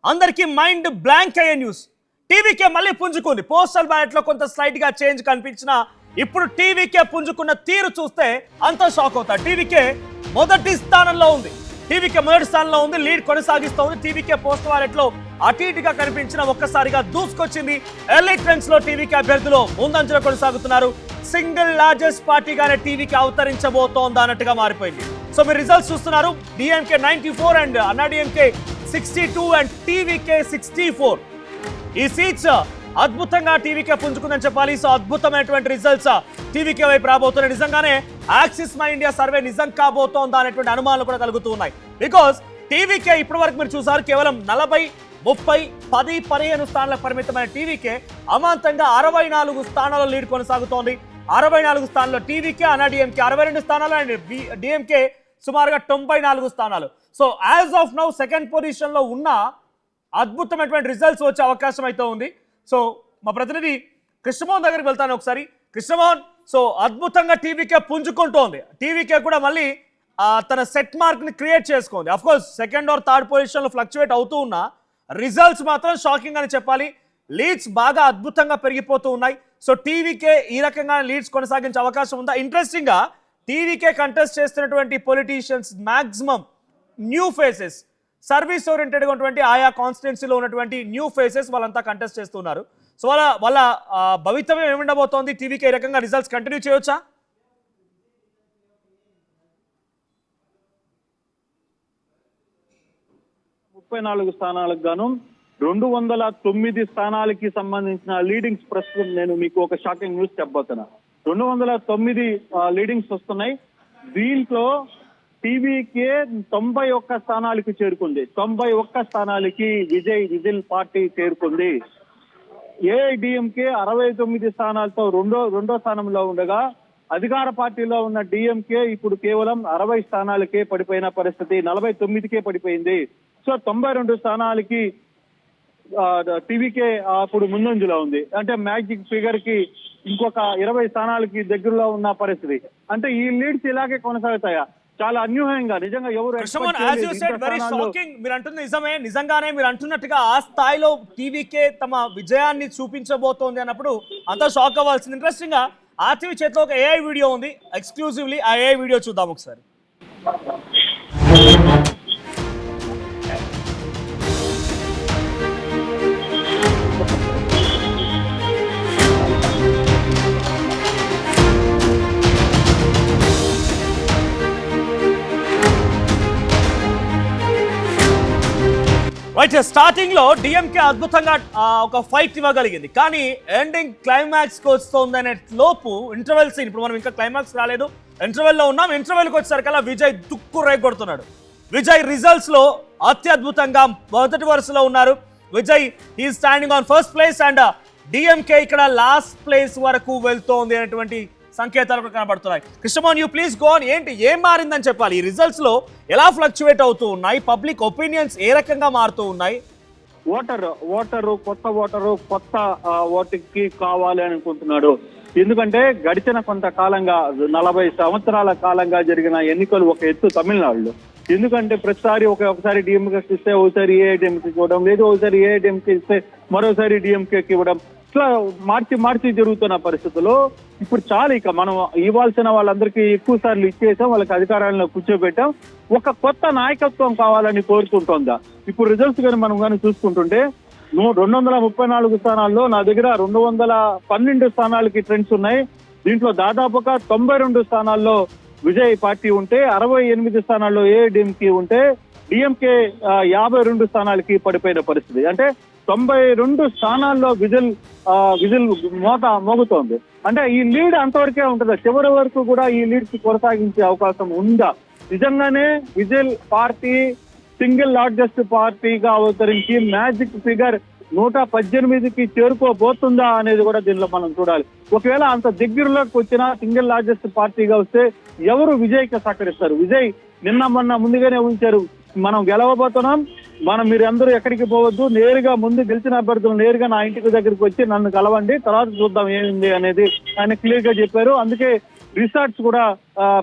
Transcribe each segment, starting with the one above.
అందరికీ mind blank అయ్యే news. TVK మళ్ళీ పుంజుకుంది. పోస్టల్ బ్యాలెట్ లో కొంత స్లైట్ గా చేంజ్ కనిపించినా ఇప్పుడు టీవీకే పుంజుకున్న తీరు చూస్తే అంత షాక్ అవుతారు. టీవీకే మొదటి స్థానంలో ఉంది. లీడ్ కొనసాగిస్తోంది. టీవీకే పోస్టల్ బ్యాలెట్ లో అటు ఇటుగా కనిపించిన ఒక్కసారిగా దూసుకొచ్చింది. ఎర్లీ ట్రెండ్స్ లో టీవీకే అభ్యర్థులు ముందంజలో కొనసాగుతున్నారు. సింగిల్ లార్జెస్ట్ పార్టీగానే టీవీకి అవతరించబోతోంది అన్నట్టుగా మారిపోయింది. సో మీరు రిజల్ట్స్ చూస్తున్నారు. డిఎంకే 94 అండ్ అన్నా డిఎంకే 62 అండ్ టీవీకే 64. ఈ సీట్స్ అద్భుతంగా టీవీకే పుంజుకుందని చెప్పాలి. సో అద్భుతమైనటువంటి రిజల్ట్స్ టీవీకే వైపు రాబోతున్నాయి. నిజంగానే యాక్సిస్ మై ఇండియా సర్వే నిజం కాబోతోందా అనేటువంటి అనుమానాలు కూడా కలుగుతూ ఉన్నాయి. బికాస్ టీవీకే ఇప్పటి వరకు మీరు చూసారు కేవలం 40, 30, 10, 15 స్థానాలకు పరిమితమైన టీవీకే అమాంతంగా 64 స్థానాల్లో లీడ్ కొనసాగుతోంది. 64 స్థానాల్లో టీవీకే, అన్నా డిఎంకే 62 స్థానాలు అండ్ డిఎంకే సుమారుగా 94 స్థానాలు. So as of now second position లో ఉన్న అద్భుతమైనటువంటి రిజల్ట్స్ వచ్చే అవకాశం అయితే ఉంది. సో మా ప్రతినిధి కృష్ణమోహన్ దగ్గరికి వెళ్తాను ఒకసారి. కృష్ణమోహన్, సో అద్భుతంగా టీవీకే పుంజుకుంటోంది. టీవీకే కూడా మళ్ళీ తన సెట్ మార్క్ ని క్రియేట్ చేసుకుంది. Of course second or third position లో ఫ్లక్చువేట్ అవుతూ ఉన్నా రిజల్ట్స్ మాత్రం షాకింగ్ అని చెప్పాలి. లీడ్స్ బాగా అద్భుతంగా పెరిగిపోతూ ఉన్నాయి. సో టీవీకే ఈ రకంగా లీడ్స్ కొనసాగించే అవకాశం ఉందా? ఇంట్రెస్టింగ్ గా టీవీకే కంటెస్ట్ చేస్తున్నటువంటి politicians maximum new faces, service ఓరియంటెడ్గా ఉన్నటువంటి ఆయా కాన్స్టిట్యున్సీలో ఉన్నటువంటి న్యూ ఫేసెస్ వాళ్ళంతా కంటెస్ట్ చేస్తున్నారు. సో వాళ్ళ భవితవ్యం ఏముండబోతోంది? టీవీకే ఈ రకంగా రిజల్ట్స్ కంటిన్యూ చేయొచ్చా? 34 స్థానాలకు గాను 209 స్థానాలకి సంబంధించిన లీడింగ్స్ ప్రస్తుతం నేను మీకు ఒక షాకింగ్ న్యూస్ చెప్పబోతున్నా. 209 లీడింగ్స్ వస్తున్నాయి. దీంట్లో టీవీకే 91 స్థానాలకి చేరుకుంది. 91 స్థానాలకి విజిల్ పార్టీ చేరుకుంది. ఏఐడిఎంకే 69 స్థానాలతో రెండో స్థానంలో ఉండగా అధికార పార్టీలో ఉన్న డిఎంకే ఇప్పుడు కేవలం 60 స్థానాలకే పడిపోయిన పరిస్థితి, 49కే పడిపోయింది. సో 92 స్థానాలకి టీవీకే అప్పుడు ముందంజలో ఉంది. అంటే మ్యాజిక్ ఫిగర్ కి ఇంకొక 20 స్థానాలకి దగ్గరలో ఉన్న పరిస్థితి. అంటే ఈ లీడ్స్ ఇలాగే కొనసాగుతాయా? చాలా అన్యూహంగా నిజంగా ఎవరు మీరు అంటుంది నిజమే. నిజంగానే మీరు అంటున్నట్టుగా ఆ స్థాయిలో టీవీకే తమ విజయాన్ని చూపించబోతోంది అన్నప్పుడు అంతా షాక్ అవ్వాల్సింది. ఇంట్రెస్టింగ్ గా ఆర్టీవీ చేతిలో ఒక ఏఐ వీడియో ఉంది ఎక్స్క్లూజివ్లీ. ఆ ఏఐ వీడియో చూద్దాం ఒకసారి. రైట్, స్టార్టింగ్ లో డిఎంకే అద్భుతంగా ఒక ఫైట్ ఇవ్వగలిగింది. కానీ ఎండింగ్ క్లైమాక్స్ కి వస్తుందనే లోపు ఇంటర్వెల్ సీన్, ఇప్పుడు మనం ఇంకా క్లైమాక్స్ రాలేదు, ఇంటర్వెల్ లో ఉన్నాం. ఇంటర్వెల్ కి వచ్చేసరికల్లా విజయ్ దుక్కు రేగొడుతున్నాడు. విజయ్ రిజల్ట్స్ లో అత్యద్భుతంగా మొదటి వరుసలో ఉన్నారు. విజయ్ ఈ standing on first place and DMK ఇక్కడ లాస్ట్ ప్లేస్ వరకు వెళ్తోంది అనేటువంటి సంకేతాలు కూడా కనబడుతున్నాయి. Krishnamohan, you please go on. ఏంటి, ఏం మారిందని చెప్పాలి? ఈ రిజల్ట్స్ లో ఎలా ఫ్లక్చువేట్ అవుతూ ఉన్నాయి? పబ్లిక్ ఒపీనియన్స్ ఏ రకంగా మారుతూ ఉన్నాయి? కొత్త ఓటుకి కావాలి అనుకుంటున్నాడు. ఎందుకంటే గడిచిన కొంతకాలంగా 40 సంవత్సరాల కాలంగా జరిగిన ఎన్నికలు ఒక ఎత్తు తమిళనాడులో. ఎందుకంటే ప్రతిసారి ఒకసారి డిఎంకే ఇస్తే ఒకసారి ఏఐడిఎంకి ఇవ్వడం, లేదు ఒకసారి ఏఐడిఎంకి ఇస్తే మరోసారి డిఎంకేకి ఇవ్వడం, ఇట్లా మార్చి జరుగుతున్న పరిస్థితుల్లో ఇప్పుడు చాలా ఇక మనం ఇవ్వాల్సిన వాళ్ళందరికీ ఎక్కువ సార్లు ఇచ్చేసాం, వాళ్ళకి అధికారాలను కూర్చోబెట్టాం. ఒక కొత్త నాయకత్వం కావాలని కోరుకుంటోందా? ఇప్పుడు రిజల్ట్స్ కానీ మనం కానీ చూసుకుంటుంటే 234 స్థానాల్లో నా దగ్గర 212 స్థానాలకి ట్రెండ్స్ ఉన్నాయి. దీంట్లో దాదాపుగా 92 స్థానాల్లో విజయ్ పార్టీ ఉంటే 68 స్థానాల్లో ఏఐడిఎంకే ఉంటే డిఎంకే 52 స్థానాలకి పడిపోయిన పరిస్థితి. అంటే 92 స్థానాల్లో విజిల్ మోగుతోంది. అంటే ఈ లీడ్ అంతవరకే ఉంటుందా? చివరి వరకు కూడా ఈ లీడ్ కొనసాగించే అవకాశం ఉందా? నిజంగానే విజిల్ పార్టీ సింగిల్ లార్జెస్ట్ పార్టీగా అవతరించి మ్యాజిక్ ఫిగర్ 118కి చేరుకోబోతుందా అనేది కూడా దీనిలో మనం చూడాలి. ఒకవేళ అంత దగ్గరలోకి వచ్చినా సింగిల్ లార్జెస్ట్ పార్టీగా వస్తే ఎవరు విజయ్కి సహకరిస్తారు? విజయ్ మొన్న ముందుగానే ఉంచారు, మనం గెలవబోతున్నాం, మీరు అందరూ ఎక్కడికి పోవద్దు, నేరుగా ముందు గెలిచిన అభ్యర్థులు నేరుగా నా ఇంటికి దగ్గరికి వచ్చి నన్ను కలవండి, తర్వాత చూద్దాం ఏంది అనేది ఆయన క్లియర్ గా చెప్పారు. అందుకే రిసార్ట్స్ కూడా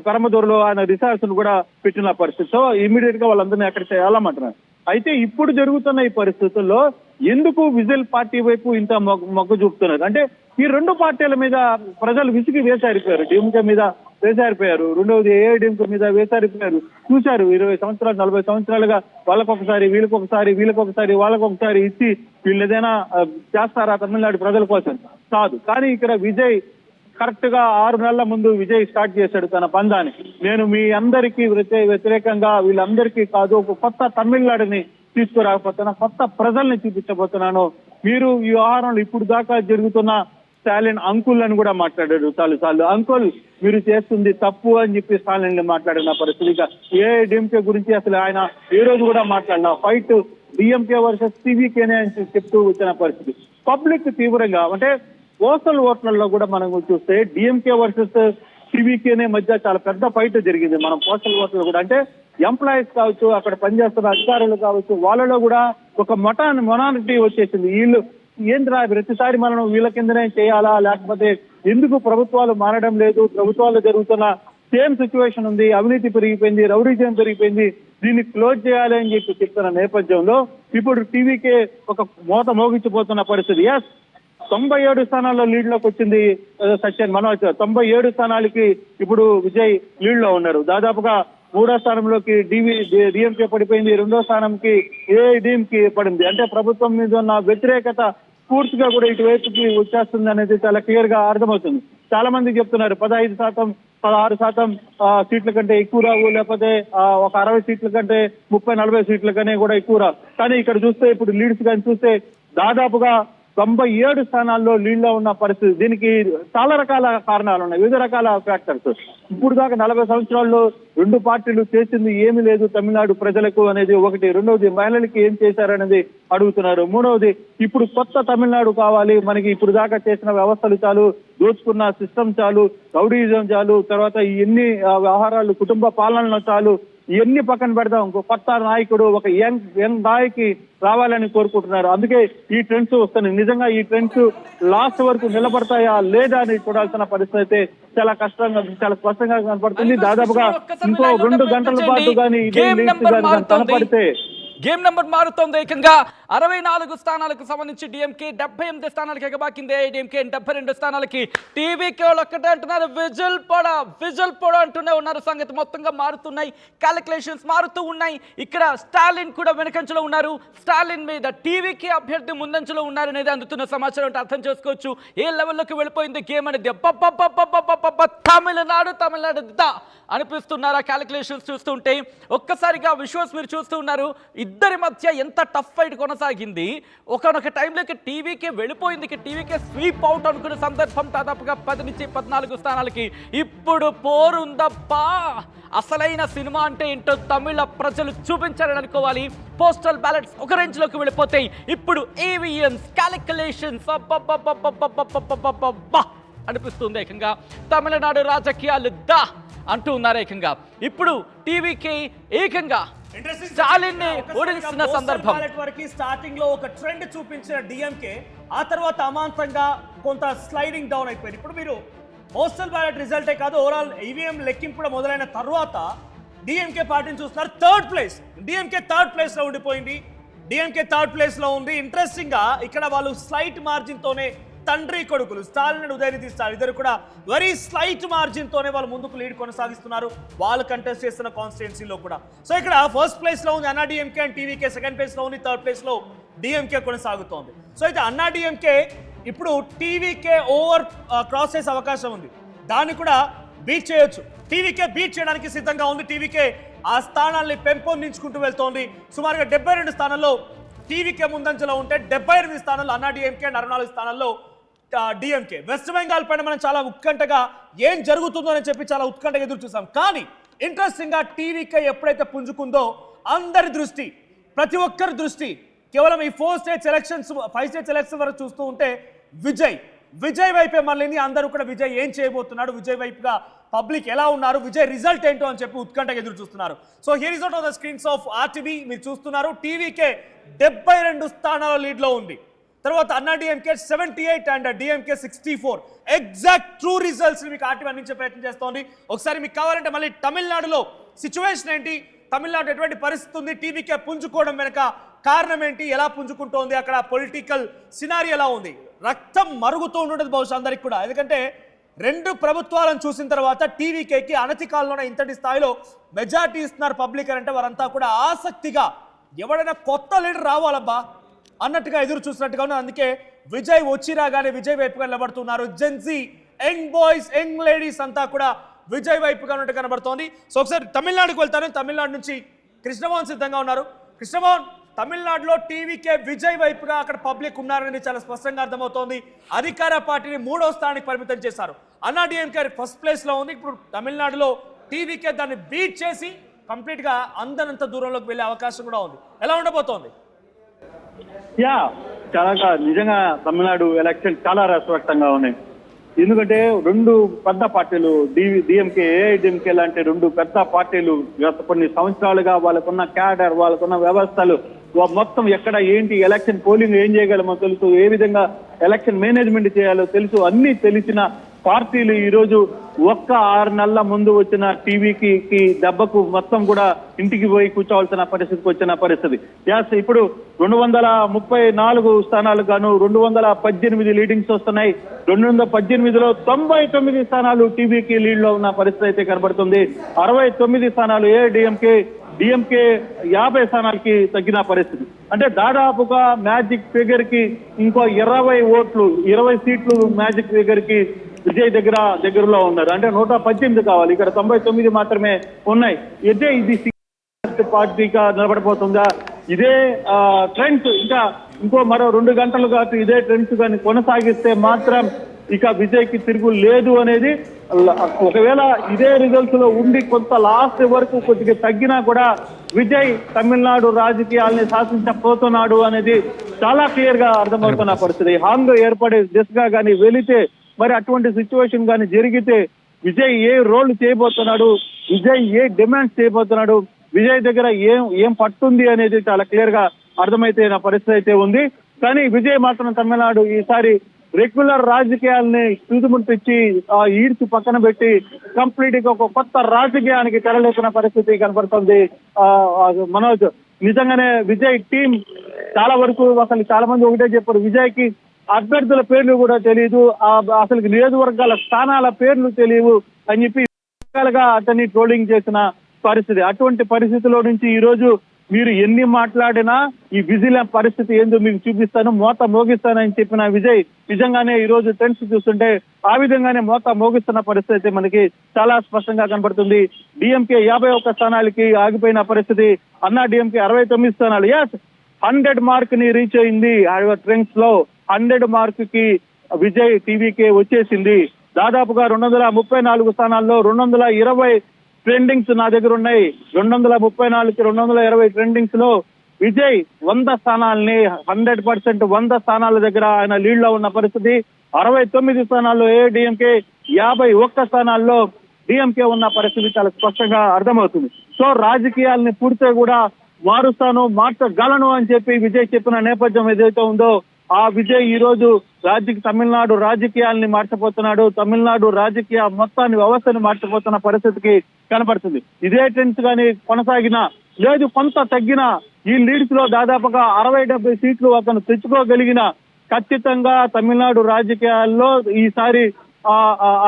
పెరమదూరులో ఆయన రిసార్ట్స్ కూడా పెట్టిన పరిస్థితి. సో ఇమీడియట్ గా వాళ్ళందరినీ అక్కడికి వెళ్ళమంటున్నారు. అయితే ఇప్పుడు జరుగుతున్న ఈ పరిస్థితుల్లో ఎందుకు విజిల్ పార్టీ వైపు ఇంత మొగ్గు చూపుతున్నారు అంటే ఈ రెండు పార్టీల మీద ప్రజలు విసిగి వేసారిపోయారు. డిఎంకే మీద వేసారిపోయారు, రెండవది ఏఐడిఎంకే మీద వేసారిపోయారు. చూశారు 20 సంవత్సరాలు 40 సంవత్సరాలుగా వాళ్ళకొకసారి వీళ్ళకొకసారి వాళ్ళకొకసారి ఇచ్చి వీళ్ళు ఏదైనా చేస్తారా తమిళనాడు ప్రజల కోసం? కాదు. కానీ ఇక్కడ విజయ్ కరెక్ట్ గా 6 నెలల ముందు విజయ్ స్టార్ట్ చేశాడు తన పందాన్ని. నేను మీ అందరికీ వ్యతిరేకంగా వీళ్ళందరికీ కాదు, ఒక కొత్త తమిళనాడుని తీసుకురాకపోతున్నా, కొత్త ప్రజల్ని చూపించబోతున్నాను. మీరు ఈ వ్యవహారంలో ఇప్పుడు దాకా జరుగుతున్న స్టాలిన్ అంకుల్ అని కూడా మాట్లాడాడు చాలు అంకుల్ మీరు చేస్తుంది తప్పు అని చెప్పి స్టాలిన్ మాట్లాడిన పరిస్థితిగా ఏఐడిఎంకే గురించి అసలు ఆయన ఏ రోజు కూడా మాట్లాడిన ఫైట్ డిఎంకే వర్సెస్ టీవీకేనే అని చెప్తూ వచ్చిన పరిస్థితి. పబ్లిక్ తీవ్రంగా అంటే పోస్టల్ ఓట్లలో కూడా మనం చూస్తే డిఎంకే వర్సెస్ టీవీకేనే మధ్య చాలా పెద్ద ఫైట్ జరిగింది. మనం పోస్టల్ ఓట్లలో కూడా అంటే ఎంప్లాయీస్ కావచ్చు, అక్కడ పనిచేస్తున్న అధికారులు కావచ్చు, వాళ్ళలో కూడా ఒక మొనారిటీ వచ్చేసింది. వీళ్ళు ఏంద్రా ప్రతిసారి మనం వీళ్ళ కిందనే చేయాలా, లేకపోతే ఎందుకు ప్రభుత్వాలు మారడం లేదు, ప్రభుత్వాలు జరుగుతున్న సేమ్ సిచ్యువేషన్ ఉంది, అవినీతి పెరిగిపోయింది, రౌడీజం పెరిగిపోయింది, దీన్ని క్లోజ్ చేయాలి అని చెప్పి చెప్తున్న నేపథ్యంలో ఇప్పుడు టీవీకే ఒక మోత మోగించిపోతున్న పరిస్థితి. 97 స్థానాల్లో లీడ్ లోకి వచ్చింది సత్యన్ మనోజ్. 97 స్థానాలకి ఇప్పుడు విజయ్ లీడ్ లో ఉన్నారు. దాదాపుగా 3వ స్థానంలోకి డిఎంకే పడిపోయింది, 2వ స్థానంకి ఏఐడిఎంకే పడింది. అంటే ప్రభుత్వం మీద ఉన్న వ్యతిరేకత పూర్తిగా కూడా ఇటువైపుకి వచ్చేస్తుంది అనేది చాలా క్లియర్ గా అర్థమవుతుంది. చాలా మంది చెప్తున్నారు 15%, 16% సీట్ల కంటే ఎక్కువ రావు, లేకపోతే ఒక 60 సీట్ల కంటే 30-40 సీట్ల కనే కూడా ఎక్కువ రావు. కానీ ఇక్కడ చూస్తే ఇప్పుడు లీడ్స్ కానీ చూస్తే దాదాపుగా 97 స్థానాల్లో లీడ్లో ఉన్న పరిస్థితి. దీనికి చాలా రకాల కారణాలు ఉన్నాయి, వివిధ రకాల ఫ్యాక్టర్స్. ఇప్పుడు దాకా 40 సంవత్సరాల్లో 2 పార్టీలు చేసింది ఏమీ లేదు తమిళనాడు ప్రజలకు అనేది ఒకటి. రెండవది మహిళలకి ఏం చేశారనేది అడుగుతున్నారు. మూడవది ఇప్పుడు కొత్త తమిళనాడు కావాలి మనకి, ఇప్పుడు దాకా చేసిన వ్యవస్థలు చాలు, దోచుకున్న సిస్టమ్ చాలు, రౌడీజం చాలు, తర్వాత ఎన్ని వ్యవహారాలు కుటుంబ పాలనలు చాలు, ఇవన్నీ పక్కన పెడదాం, ఇంకో కొత్త నాయకుడు ఒక యంగ్ నాయకి రావాలని కోరుకుంటున్నారు. అందుకే ఈ ట్రెండ్స్ వస్తున్నాయి. నిజంగా ఈ ట్రెండ్స్ లాస్ట్ వరకు నిలబడతాయా లేదా అని చూడాల్సిన పరిస్థితి అయితే చాలా కష్టంగా, చాలా స్పష్టంగా కనపడుతుంది. దాదాపుగా ఇంకో 2 గంటల పాటు కానీ కనపడితే గేమ్ నెంబర్ మారుతోంది. ఏకంగా 64 స్థానాలకు సంబంధించి డిఎంకే 78 స్థానాలకి ఎగబాకింది. ఏఐడిఎంకే 72 స్థానాలకి. టీవీకే వాళ్ళు ఒక్కటే అంటున్నారు విజిల్ పొడ అంటూనే ఉన్నారు. సంగతి మొత్తంగా మారుతున్నాయి, క్యాలిక్యులేషన్స్ మారుతూ ఉన్నాయి. ఇక్కడ స్టాలిన్ కూడా వెనకంచలో ఉన్నారు. స్టాలిన్ మీద టీవీకే అభ్యర్థి ముందంచలో ఉన్నారు అనేది అందుతున్న సమాచారం అంటే అర్థం చేసుకోవచ్చు ఏ లెవెల్లోకి వెళ్ళిపోయింది గేమ్ అనేది. తమిళనాడు దా అనిపిస్తున్నారు ఆ క్యాలిక్యులేషన్స్ చూస్తుంటే. ఒక్కసారిగా విజువల్స్ మీరు చూస్తూ ఉన్నారు. ఇద్దరి మధ్య ఎంత టఫ్ ఫైట్ కొనసాగింది. ఒకనొక టైంలోకి టీవీకే వెళ్ళిపోయింది, టీవీకే స్వీప్ అవుట్ అనుకునే సందర్భం దాదాపుగా 10 నుంచి 14 స్థానాలకి. ఇప్పుడు పోరుందబ్బా. అసలైన సినిమా అంటే ఏంటో తమిళ ప్రజలు చూపించారని అనుకోవాలి. పోస్టల్ బ్యాలెట్స్ ఒక రేంజ్ లోకి వెళ్ళిపోతాయి. ఇప్పుడు ఈవీఎంస్ క్యాలిక్యులేషన్స్ అనిపిస్తుంది. ఏకంగా తమిళనాడు రాజకీయాలు దా అంటూ ఉన్నారు. ఏకంగా ఇప్పుడు టీవీకి ఏకంగా స్టాలిన్ ని ఓడిస్తున్న సందర్భం. స్టార్టింగ్ లో ఒక ట్రెండ్ చూపించిన డిఎంకే ఆ తర్వాత అమాంతంగా కొంత స్లైడింగ్ డౌన్ అయిపోయింది. ఇప్పుడు మీరు పోస్టల్ బ్యాలెట్ రిజల్టే కాదు, ఓవరాల్ ఈవీఎం లెక్కింపు మొదలైన తర్వాత డిఎంకే పార్టీని చూస్తున్నారు. 3rd place DMK 3rd place లో ఉండిపోయింది. డిఎంకే 3rd ప్లేస్ లో ఉంది. ఇంట్రెస్టింగ్ గా ఇక్కడ వాళ్ళు స్లైట్ మార్జిన్ తోనే తండ్రి కొడుకులు స్టాలిన్ ఉదయనిధి స్టాలిన్ ఇద్దరు కూడా వెరీ స్లైట్ మార్జిన్ తోనే వాళ్ళు ముందుకు లీడ్ కొనసాగిస్తున్నారు వాళ్ళు కంటెస్ట్ చేస్తున్న కాన్స్టిట్యుయెన్సీలో కూడా. సో ఇక్కడ 1st ప్లేస్ లో ఉంది అన్నా DMK and TVK, 2nd place లో ఉంది, 3rd ప్లేస్ లో డిఎంకే కొనసాగుతోంది. సో అయితే అన్నా డిఎంకే ఇప్పుడు టీవీకే ఓవర్ క్రాస్ చేసే అవకాశం ఉంది, దాన్ని కూడా బీట్ చేయొచ్చు. టీవీకే బీట్ చేయడానికి సిద్ధంగా ఉంది. టీవీకే ఆ స్థానాల్ని పెంపొందించుకుంటూ వెళ్తోంది. సుమారుగా 72 స్థానాల్లో టీవీకే ముందంజలో ఉంటే 78 స్థానాల్లో అన్నా డిఎంకే అండ్ 64 స్థానాల్లో డిఎంకే. వెస్ట్ బెంగాల్ పైన మనం చాలా ఉత్కంఠగా ఏం జరుగుతుందో అని చెప్పి చాలా ఉత్కంఠగా ఎదురు చూసాం. కానీ ఇంట్రెస్టింగ్ గా టీవీకే ఎప్పుడైతే పుంజుకుందో అందరి దృష్టి, ప్రతి ఒక్కరి దృష్టి కేవలం ఈ 4 స్టేట్స్ ఎలక్షన్స్ 5 స్టేట్స్ ఎలక్షన్ వరకు చూస్తూ ఉంటే విజయ్ వైపే మళ్ళీ అందరూ కూడా విజయ్ ఏం చేయబోతున్నాడు, విజయ్ వైపుగా పబ్లిక్ ఎలా ఉన్నారు, విజయ్ రిజల్ట్ ఏంటో అని చెప్పి ఉత్కంఠగా ఎదురు చూస్తున్నారు. So here is out of the screens of RTV మీరు చూస్తున్నారు. టీవీకే 72 స్థానాల లీడ్ లో ఉంది. తర్వాత అన్నా DMK 78 and DMK 64. Exact true results మీకు ఆర్టీవీ అందించే ప్రయత్నం చేస్తోంది. ఒకసారి మీకు కావాలంటే మళ్ళీ తమిళనాడులో సిచ్యువేషన్ ఏంటి, తమిళనాడు ఎటువంటి పరిస్థితి ఉంది, టీవీకే పుంజుకోవడం వెనక కారణం ఏంటి, ఎలా పుంజుకుంటోంది, అక్కడ పొలిటికల్ సినారీ ఎలా ఉంది? రక్తం మరుగుతూ ఉండదు బహుశా అందరికి కూడా. ఎందుకంటే రెండు ప్రభుత్వాలను చూసిన తర్వాత టీవీకేకి అనతి కాలంలోనే ఇంతటి స్థాయిలో మెజార్టీ ఇస్తున్నారు పబ్లిక్ అంటే వారంతా కూడా ఆసక్తిగా ఎవడైనా కొత్త లీడర్ రావాలబ్బా అన్నట్టుగా ఎదురు చూసినట్టుగా ఉన్నారు. అందుకే విజయ్ వచ్చి రాగానే విజయ్ వైపుగా నిలబడుతున్నారు. Gen Z, young boys, young ladies అంతా కూడా విజయ్ వైపుగా ఉన్నట్టు కనబడుతోంది. సో ఒకసారి తమిళనాడుకు వెళ్తాను. తమిళనాడు నుంచి కృష్ణమోహన్ సిద్ధంగా ఉన్నారు. కృష్ణమోహన్, తమిళనాడులో టీవీకే విజయ్ వైపుగా అక్కడ పబ్లిక్ ఉన్నారని చాలా స్పష్టంగా అర్థమవుతోంది. అధికార పార్టీని 3వ స్థానానికి పరిమితం చేశారు. అన్నా డిఎంకే ఫస్ట్ ప్లేస్ లో ఉంది. ఇప్పుడు తమిళనాడులో టీవీకే దాన్ని బీట్ చేసి కంప్లీట్ గా అందనంత దూరంలోకి వెళ్ళే అవకాశం కూడా ఉంది. ఎలా ఉండబోతోంది? చాలా నిజంగా తమిళనాడు ఎలక్షన్ చాలా రసవక్తంగా ఉన్నాయి. ఎందుకంటే రెండు పెద్ద పార్టీలు డిఎంకే, ఏఐడిఎంకే లాంటి రెండు పెద్ద పార్టీలు గత కొన్ని సంవత్సరాలుగా వాళ్ళకున్న క్యాడర్, వాళ్ళకున్న వ్యవస్థలు మొత్తం ఎక్కడ ఏంటి ఎలక్షన్ పోలింగ్ ఏం చేయగలమో తెలుసు, ఏ విధంగా ఎలక్షన్ మేనేజ్మెంట్ చేయాలో తెలుసు, అన్ని తెలిసిన పార్టీలు ఈ రోజు ఒక్క 6 నెలల ముందు వచ్చిన టీవీకి దెబ్బకు మొత్తం కూడా ఇంటికి పోయి కూర్చోవలసిన పరిస్థితికి వచ్చిన పరిస్థితి. ఇప్పుడు 234 స్థానాలు గాను 218 లీడింగ్స్ వస్తున్నాయి. 218లో 99 స్థానాలు టీవీకి లీడ్ లో ఉన్న పరిస్థితి అయితే కనబడుతుంది. 69 స్థానాలు ఏఐడిఎంకే, డిఎంకే 50 స్థానాలకి తగ్గిన పరిస్థితి. అంటే దాదాపుగా మ్యాజిక్ ఫిగర్ కి ఇంకో 20 ఓట్లు, 20 సీట్లు మ్యాజిక్ ఫిగర్ కి విజయ్ దగ్గరలో ఉన్నారు. అంటే 118 కావాలి, ఇక్కడ 99 మాత్రమే ఉన్నాయి. అయితే ఇది పార్టీగా నిలబడిపోతుందా? ఇదే ట్రెండ్స్ ఇంకా మరో 2 గంటలు కాదు ఇదే ట్రెండ్స్ కానీ కొనసాగిస్తే మాత్రం ఇక విజయ్ కి తిరుగు లేదు అనేది. ఒకవేళ ఇదే రిజల్ట్స్ లో ఉండి కొంత లాస్ట్ వరకు కొద్దిగా తగ్గినా కూడా విజయ్ తమిళనాడు రాజకీయాల్ని శాసించబోతున్నాడు అనేది చాలా క్లియర్ గా అర్థమవుతున్న పరిస్థితి. హాంగ్ ఏర్పడే దిశగా కానీ వెళితే, మరి అటువంటి సిచ్యువేషన్ కానీ జరిగితే విజయ్ ఏ రోల్ చేయబోతున్నాడు, విజయ్ ఏ డిమాండ్స్ చేయబోతున్నాడు, విజయ్ దగ్గర ఏం పట్టుంది అనేది చాలా క్లియర్ గా అర్థమైతే పరిస్థితి అయితే ఉంది. కానీ విజయ్ మాత్రం తమిళనాడు ఈసారి రెగ్యులర్ రాజకీయాల్ని చూదుముట్టించి ఈడ్చి పక్కన పెట్టి కంప్లీట్ గా ఒక కొత్త రాజకీయానికి తెరలేకున్న పరిస్థితి కనపడుతుంది. మనోజ్, నిజంగానే విజయ్ టీం చాలా వరకు అసలు చాలా మంది ఒకటే చెప్పారు, విజయ్ కి అభ్యర్థుల పేర్లు కూడా తెలియదు, అసలు నియోజకవర్గాల స్థానాల పేర్లు తెలియవు అని చెప్పి రకాలుగా అతన్ని ట్రోలింగ్ చేసిన పరిస్థితి. అటువంటి పరిస్థితిలో నుంచి ఈ రోజు మీరు ఎన్ని మాట్లాడినా ఈ విజిల్ పరిస్థితి ఏందో మీకు చూపిస్తాను, మోత మోగిస్తానని చెప్పిన విజయ్ నిజంగానే ఈ రోజు ట్రెండ్స్ చూస్తుంటే ఆ విధంగానే మోత మోగిస్తున్న పరిస్థితి అయితే మనకి చాలా స్పష్టంగా కనబడుతుంది. డిఎంకే 51 స్థానాలకి ఆగిపోయిన పరిస్థితి, అన్నా డిఎంకే 69 స్థానాలు. 100 మార్క్ ని రీచ్ అయింది. ట్రెండ్స్ లో 100 మార్క్ కి విజయ్ టీవీకే వచ్చేసింది. దాదాపుగా 234 స్థానాల్లో 220 ట్రెండింగ్స్ నా దగ్గర ఉన్నాయి. 234కి 220 ట్రెండింగ్స్ లో విజయ్ 100 స్థానాలని 100% 100 స్థానాల దగ్గర ఆయన లీడ్ లో ఉన్న పరిస్థితి. 69 స్థానాల్లో ఏఐడిఎంకే, 51 స్థానాల్లో డిఎంకే ఉన్న పరిస్థితి చాలా స్పష్టంగా అర్థమవుతుంది. సో రాజకీయాలని పూర్తిగా కూడా మార్చగలను అని చెప్పి విజయ్ చెప్పిన నేపథ్యం ఏదైతే ఉందో ఆ విజయ్ ఈ రోజు తమిళనాడు రాజకీయాల్ని మార్చబోతున్నాడు. తమిళనాడు రాజకీయ మొత్తాన్ని వ్యవస్థను మార్చబోతున్న పరిస్థితికి కనపడుతుంది. ఇదే ట్రెండ్స్ కానీ కొనసాగినా లేదు కొంత తగ్గిన ఈ లీడ్స్ లో దాదాపుగా 60-70 సీట్లు అతను తెచ్చుకోగలిగిన ఖచ్చితంగా తమిళనాడు రాజకీయాల్లో ఈసారి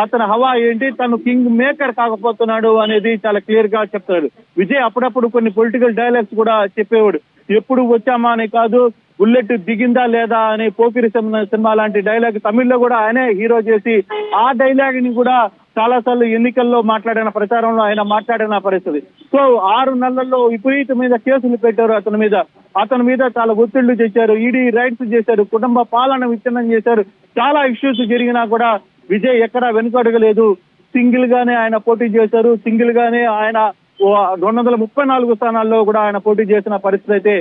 అతని హవా ఏంటి, తను కింగ్ మేకర్ కాకపోతున్నాడు అనేది చాలా క్లియర్ గా చెప్తాడు. విజయ్ అప్పుడప్పుడు కొన్ని పొలిటికల్ డైలాగ్స్ కూడా చెప్పేవాడు. ఎప్పుడు వచ్చామా అని కాదు, బుల్లెట్ దిగిందా లేదా అని పోకిరి సినిమా లాంటి డైలాగ్ తమిళ్లో కూడా ఆయనే హీరో చేసి ఆ డైలాగ్ ని కూడా చాలా సార్లు ఎన్నికల్లో మాట్లాడిన ప్రచారంలో ఆయన మాట్లాడిన పరిస్థితి. సో 6 నెలల్లో విపరీత మీద కేసులు పెట్టారు అతని మీద చాలా ఒత్తిళ్లు తెచ్చారు, ఈడీ రైట్స్ చేశారు, కుటుంబ పాలన విచ్ఛిన్నం చేశారు. చాలా ఇష్యూస్ జరిగినా కూడా విజయ్ ఎక్కడా వెనుకడగలేదు. సింగిల్ గానే ఆయన పోటీ చేశారు. సింగిల్ గానే ఆయన 234 స్థానాల్లో కూడా ఆయన పోటీ చేసిన పరిస్థితి అయితే